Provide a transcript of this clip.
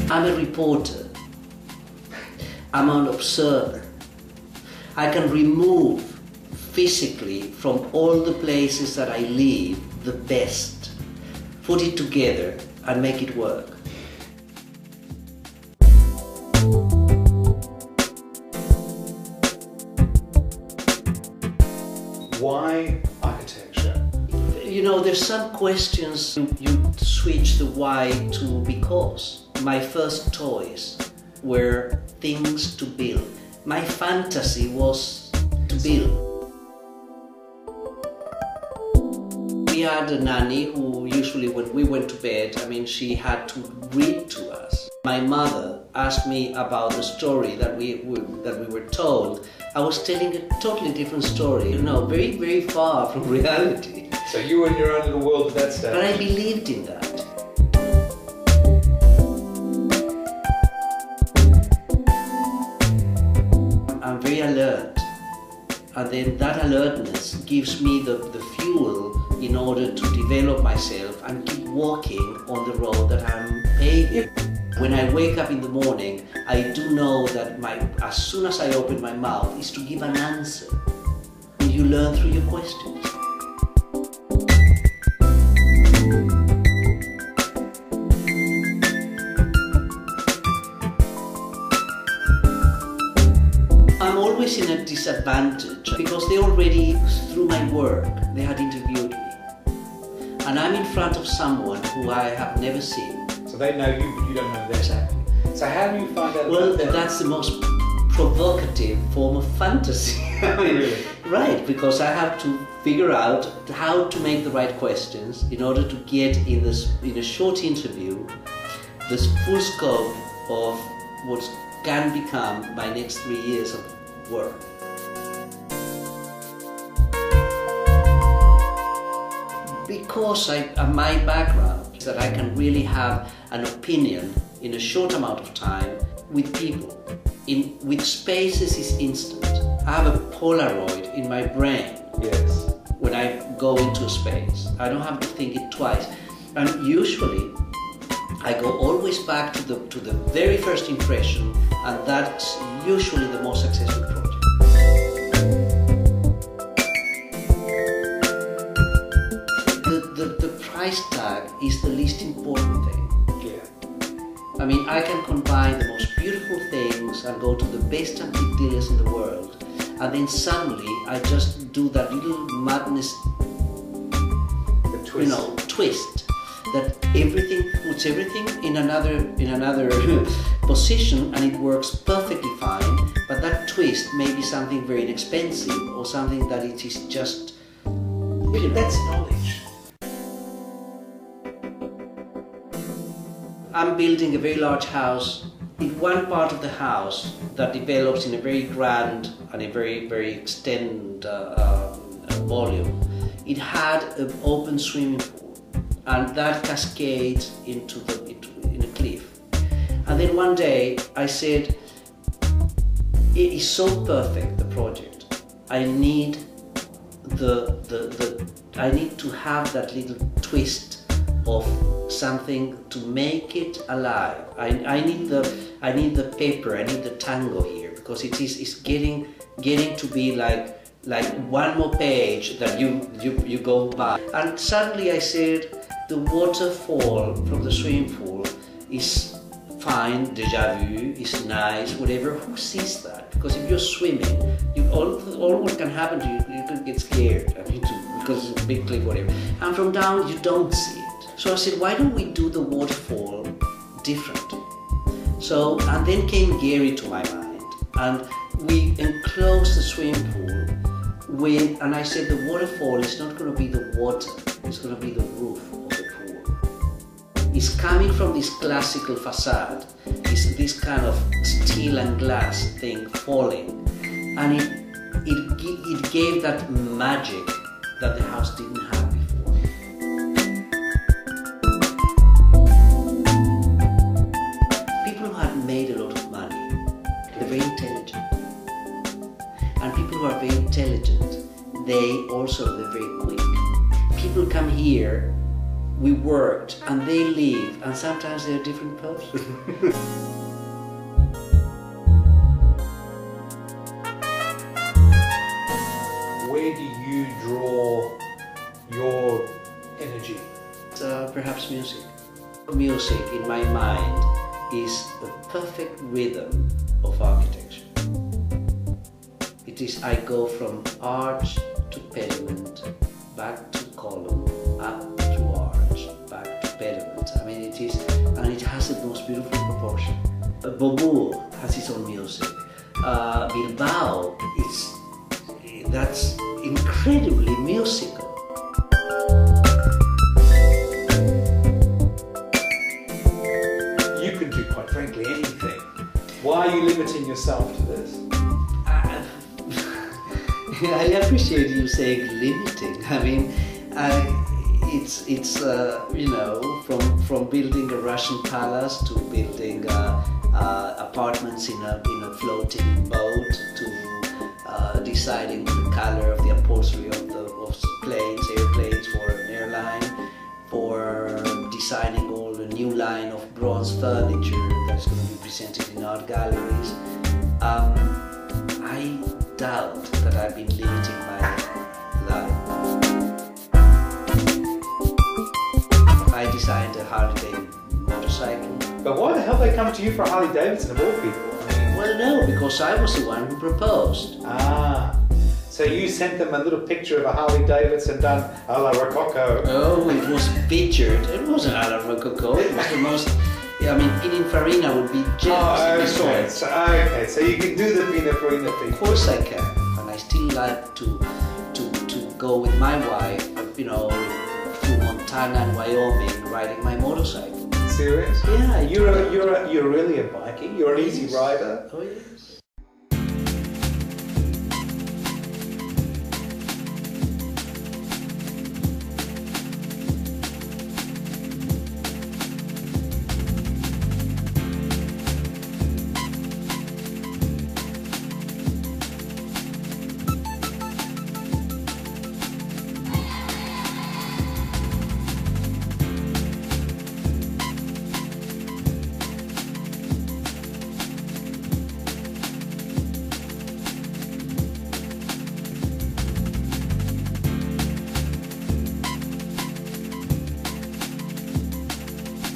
I'm a reporter. I'm an observer. I can remove physically from all the places that I live the best, put it together and make it work. Why architecture? You know, there's some questions you switch the why to because. My first toys were things to build. My fantasy was to build. We had a nanny who usually when we went to bed, she had to read to us. My mother asked me about the story that we were told. I was telling a totally different story, very, very far from reality. So you were in your own little world at that stage? But I believed in that. I'm very alert, and then that alertness gives me the fuel in order to develop myself and keep walking on the road that I'm paving. When I wake up in the morning, I do know that as soon as I open my mouth is to give an answer. You learn through your questions. I'm always in a disadvantage because they already, through my work, they had interviewed me. And I'm in front of someone who I have never seen. So they know you, but you don't know them. Exactly. So how do you find out? Well, that's the most provocative form of fantasy. Really? Right, because I have to figure out how to make the right questions in order to get in a short interview this full scope of what can become my next 3 years of work. Because my background is that I can really have an opinion in a short amount of time with people. With spaces is instant. I have a Polaroid in my brain. Yes. When I go into a space, I don't have to think it twice. And usually, I go always back to the very first impression, and that's usually the most successful project. The price tag is the least important thing. Yeah. I can combine the most beautiful things and go to the best antique dealers in the world, and then suddenly I just do that little madness, twist that puts everything in another position, and it works perfectly fine. But that twist may be something very inexpensive or something that it is just. That's knowledge. I'm building a very large house. In one part of the house that develops in a very grand and a very, very extended volume, it had an open swimming pool, and that cascades into a cliff. And then one day I said, it is so perfect, the project. I need I need to have that little twist of something to make it alive. I need the pepper, I need the tango here, because it's getting to be like one more page that you go by. And suddenly I said, the waterfall from the swimming pool is fine, déjà vu, is nice, whatever. Who sees that? Because if you're swimming, all what can happen to you, you could get scared. Because it's a big cliff, whatever. And from down, you don't see it. So I said, why don't we do the waterfall different? So, and then came Gehry to my mind, and we enclosed the swimming pool and I said, the waterfall is not going to be the water, it's going to be the roof of the pool. It's coming from this classical facade, it's this kind of steel and glass thing falling, and it gave that magic that the house didn't have before. People who had made a lot of money, they're very intelligent. And people who are very intelligent, they're very quick. People come here we worked and they live, and sometimes they're different persons. Where do you draw your energy? Perhaps music. Music, in my mind, is the perfect rhythm of architecture. It is, I go from arch to pediment, back to column, up to arch, back to pediment. I mean, it is, and it has the most beautiful proportion. Beaubourg has its own music. Bilbao, that's incredibly musical. You can do, quite frankly, anything. Why are you limiting yourself to this? I appreciate you saying limiting. I mean, it's you know, from building a Russian palace to building apartments in a floating boat to deciding the color of the upholstery of airplanes for an airline, for designing all the new line of bronze furniture that's going to be presented in art galleries. I doubt that I've been limiting my life. I designed a Harley-Davidson motorcycle. But why the hell they come to you for Harley Davidson of all people? I mean, Well, no, because I was the one who proposed. So you sent them a little picture of a Harley Davidson done a la Rococo. Oh, it was featured. It wasn't a la Rococo. It was the most. I mean, Pininfarina would be jealous. Okay, so you can do the Pininfarina thing. Of course I can, and I still like to go with my wife, you know, through Montana and Wyoming, riding my motorcycle. Serious? Yeah, You're really a bikie. You're an easy rider. Oh yes.